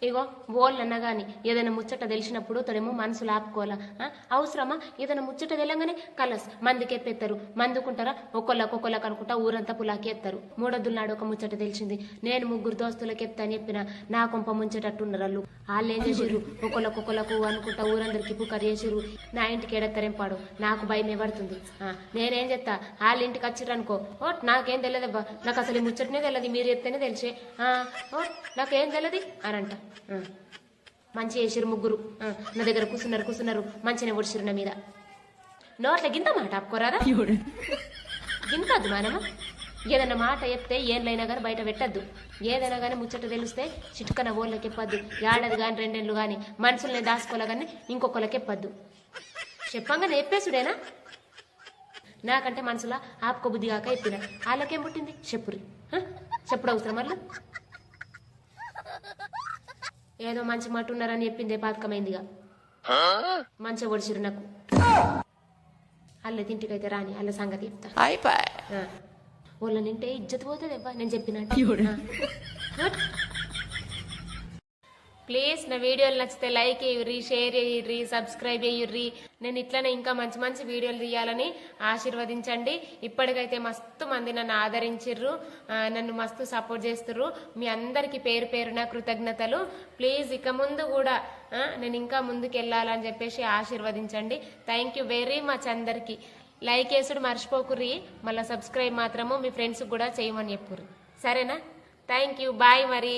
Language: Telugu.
ఇగో ఓళ్ళన్నా కానీ ఏదైనా ముచ్చట తెలిసినప్పుడు తోడేమో మనసులు ఆపుకోవాలా అవసరమా? ఏదైనా ముచ్చట తెలంగానే కలస్ మందికి ఎత్తేస్తారు, మందుకుంటారా ఒక్కొక్కళ్ళకి అనుకుంటా ఊరంతా పులాకి ఎత్తారు. మూడొద్దుల నాడు ఒక ముచ్చట తెలిసింది, నేను 3 దోస్తులకి ఎత్తా అని చెప్పిన నా కొంప ముంచేటట్టున్నారు వాళ్ళు. వాళ్ళు ఏం చేసిర్రు, ఒక్కొక్కలకు అనుకుంటా ఊరందరికి పుకారు చేసిర్రు. నా ఇంటికి ఎడతారేం పాడు, నాకు భయమే పడుతుంది. నేనేం చెప్తా, వాళ్ళ ఇంటికి వచ్చిర్రు అనుకో, ఓ నాకేం తెలియదబ్బా, నాకు అసలు ఈ ముచ్చటనే తెలియదు, మీరు చెప్తేనే తెలిసే, ఓ నాకేం తెలియదు అని అంట. మంచి చేసిరు ముగ్గురు, నా దగ్గర కూర్చున్నారు, మంచిగా ఒడిసిరు నా మీద. నోట్ల గింత మాట ఆపుకోరాదా? గింతద్దు మనము. ఏదైనా మాట చెప్తే ఏంలైనా కానీ బయట పెట్టద్దు. ఏదైనా కానీ ముచ్చట తెలిస్తే చిటుకన ఓళ్ళకి చెప్పద్దు. ఏడాది కానీ 2 ఏళ్ళు కానీ మనుషుల్ని దాచుకోలే కానీ ఇంకొకళ్ళకి చెప్పద్దు. చెప్పంగా చెప్పేసుడేనా? నాకంటే మనసులా ఆపుకోబుద్ధి కాక చెప్పిన వాళ్ళకేం పుట్టింది చెప్పురి. చెప్పుడు అవసరం మళ్ళీ ఏదో మంచి మాట ఉన్నారని చెప్పిందే పాతకమైందిగా. మంచిగా ఒడిసిరు నాకు. అల్ల తింటికైతే రాని అల్ల సంగతి చెప్తా. వాళ్ళ నింటే ఇజ్జత్ పోతుంది అబ్బా నేను చెప్పినట్టు. ప్లీజ్ నా వీడియోలు నచ్చితే లైక్ చేయుర్రి, షేర్ చేయుర్రి, సబ్స్క్రైబ్ చేయుర్రి. నేను ఇట్లనే ఇంకా మంచి మంచి వీడియోలు తీయాలని ఆశీర్వదించండి. ఇప్పటికైతే మస్తు మంది నన్ను ఆదరించిర్రు, నన్ను మస్తు సపోర్ట్ చేస్తుర్రు. మీ అందరికీ పేరు పేరున కృతజ్ఞతలు. ప్లీజ్ ఇక ముందు కూడా నేను ఇంకా ముందుకు వెళ్ళాలని చెప్పేసి ఆశీర్వదించండి. థ్యాంక్ యూ వెరీ మచ్ అందరికీ. లైక్ చేసుడు మర్చిపోకుర్రి, మళ్ళీ సబ్స్క్రైబ్ మాత్రము మీ ఫ్రెండ్స్కి కూడా చేయమని చెప్పుర్రి. సరేనా? థ్యాంక్ యూ, బాయ్ మరి.